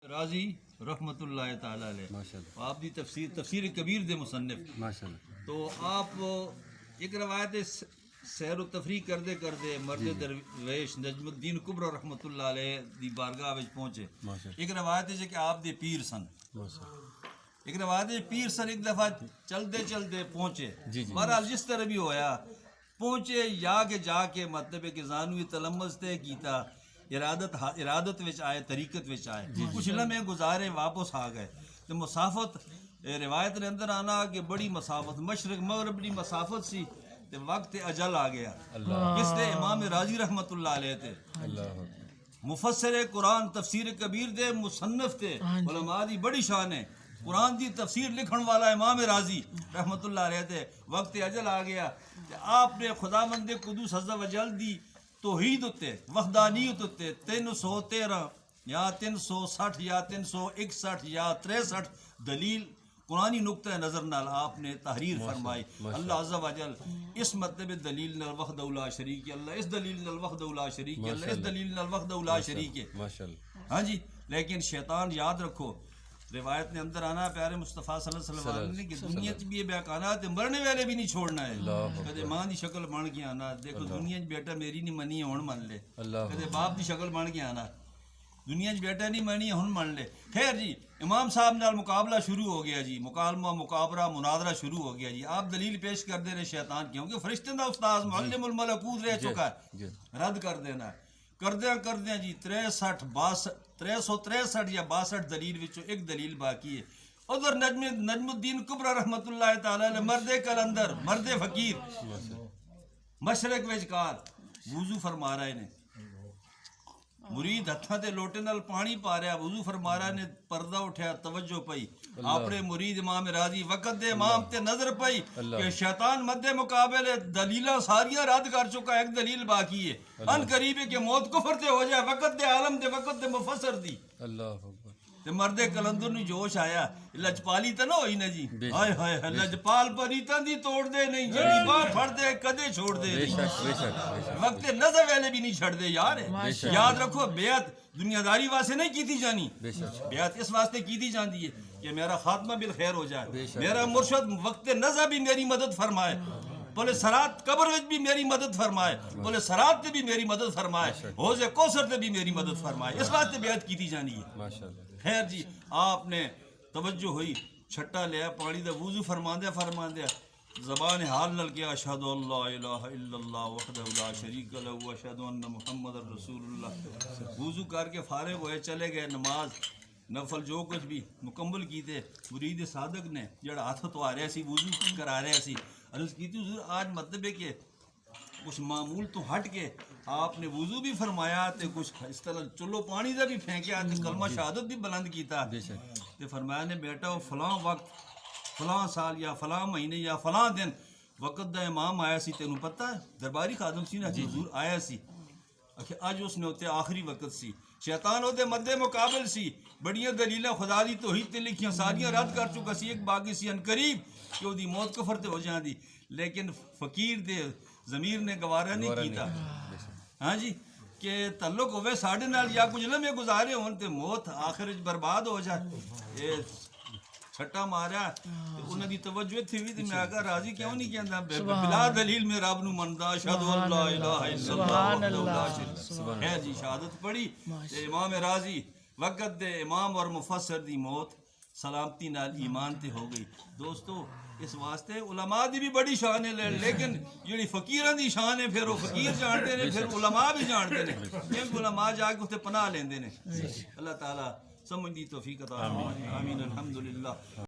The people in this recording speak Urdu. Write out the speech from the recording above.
راضی رحمت اللہ تعالی علیہ آپ دی تفسیر کبیر دے مصنف ماشاءاللہ تو آپ ایک روایت سیر و تفریح کردے کردے مرد درویش نجم الدین کبرا رحمت اللہ علیہ دی بارگاہ وچ پہنچے. ایک روایت ہے کہ آپ دے پیر سن, ایک روایت ہے پیر سن ایک دفعہ چلتے چلتے پہنچے. بہرحال جس طرح بھی ہویا پہنچے جا کے مطلب ہے کہ زانوی تلمذ تے کیتا, ارادت وچ آئے, طریقت وچ آئے, کچھ لمحے گزارے واپس آ گئے. تو مسافت روایت نے اندر آنا کہ بڑی مسافت مشرق مغرب کی مسافت سی. وقت اجل آ گیا. کس نے؟ امام راضی رحمت اللہ علیہ تھے, مفسر قرآن تفسیر کبیر دے مصنف تھے, علماء دی بڑی شان ہے. قرآن دی تفسیر لکھن والا امام راضی رحمت اللہ علیہ تھے. وقت اجل آ گیا. آپ نے خداوند قدوس عز و جل دی توحید اتے وحدانیت اتے 313 یا 360 یا 361 یا 63 دلیل قرآنی نقطۂ نظر نال آپ نے تحریر فرمائی. اللہ عز و جل اس مطلب دلیل نال وحدہ لا شریک اللہ, اس دلیل نال وحدہ لا شریک اللہ, اس دلیل نال وحدہ لا شریک ہے. ہاں جی, لیکن شیطان یاد رکھو روایت نے اندر آنا پیارے مصطفیٰ صلی اللہ علیہ وسلم نے کہ دنیا چ بھی یہ بیکانات مرنے والے بھی نہیں چھوڑنا ہے. کدے ماں دی شکل بن کے آنا, دیکھو دنیا چ بیٹا میری نہیں منی ہن من لے, کدے باپ دی شکل بن کے آنا, دنیا چ بیٹا نہیں منی ہن من لے. خیر جی, امام صاحب نال مقابلہ شروع ہو گیا جی, مکالمہ مقابلہ مناظرہ شروع ہو گیا جی. آپ دلیل پیش کر دے رہے شیطان کیونکہ فرشتے دا استاذ معلم الملکوت رہ چکا ہے, رد کر دینا کردیا جی 363 یا 62 دلیل وچوں ایک دلیل باقی ہے. ادھر نجم الدین کبرا رحمت اللہ تعالی علیہ مرد کلندر مرد فقیر مشرق وچکار وضو فرما رہے نے, مرید ہتھاں تے لوٹے نال پانی پا رہا, وضو فرما رہا نے, پردہ اٹھیا, توجہ پئی اپنے مرید امام راضی وقت دے امام تے نظر پئی کہ شیطان مد مقابلے دلیلاں ساریاں رد کر چکا, ایک دلیل باقی ہے. ان قریب ہے کہ موت کفر تے ہو جائے, وقت دے عالم دے وقت دے مفسر دی. اللہ اکبر. تے مرد کلندر نو جوش آیا, لجپالی تے نہ ہوئی نا جی, ہائے ہائے لجپال پریتاں دی توڑ دے نہیں, جڑی باہ پھڑ دے کدے چھوڑ دے نہیں, وقت نظر والے بھی نہیں چھڑ دے یار. یاد رکھو بیعت دنیا داری واسطے نہیں کیتی جانی, بیعت اس واسطے کیتی جاندی ہے کہ میرا خاتمہ بالخیر ہو جائے, میرا مرشد وقت نظر بھی میری مدد فرمائے, بولے سرات قبر وچ بھی میری مدد فرمائے, بولے سرات تے بھی میری مدد فرمائے, حوض کوثر تے بھی میری مدد فرمائے. اس واسطے بیعت کیتی جانی ہے. خیر جی, آپ نے توجہ ہوئی, چھٹا لیا پانی دا وضو فرماندیا زبان حال نل کیا اشہد اللہ الہ الا اللہ وحدہ لا شریک لہ واشہد ان محمد رسول اللہ. وضو کر کے فارغ ہوئے, چلے گئے نماز نفل جو کچھ بھی مکمل کیتے. مرید صادق نے جڑا ہاتھ تو آ رہا سی وضو کرا رہا سی, عرض کی تھی حضور آج مطلب ہے کہ کچھ معمول تو ہٹ کے آپ نے وضو بھی فرمایا تے کچھ اس طرح چلو پانی دا بھی پھینکیا تے کلمہ شہادت بھی بلند کیتا. تے فرمایا نے بیٹا وہ فلاں وقت فلاں سال یا فلاں مہینے یا فلاں دن وقت دا امام آیا سی, تینوں پتہ ہے درباری خادم سی نا, حضور آیا سی, اج اس نے ہوتے آخری وقت سی, شیطان ہوتے مد مقابل سی, بڑیاں دلیلاں خدا دی توحید تے لکھیاں ساریاں رد کر چکا سی, ایک باقی سی ان قریب کہ وہ دی موت کفر تے ہو جاندی, لیکن فقیر دے ضمیر نے گوارا نہیں کیتا. ہاں جی, کہ تعلق ہوئے ساڑھے نال یا کچھ لمحے گزارے ہون تے موت آخر برباد ہو جائے. یہ چھٹا مارا انہاں دی توجہ تھی بھی, میں آگا راضی کیوں نہیں کہندا بلا دلیل میں رب نو مندا اشہد ان لا الہ الا اللہ وحدہ لا شریک. ہے جی, شہادت پڑھی تے امام راضی وقت دے امام اور مفسر دی موت سلامتی نال ایمان تے ہو گئی. دوستو اس واسطے علماء دی بھی بڑی شان ہے, لیکن جڑی فقیراں دی شان ہے پھر وہ فقیر جانتے نے, پھر علماء بھی جانتے نے, کیونکہ علماء جا کے اتنے پناہ لیندے نے. اللہ تعالیٰ سمجھ دی توفیق عطا فرمائے. آمین. الحمدللہ.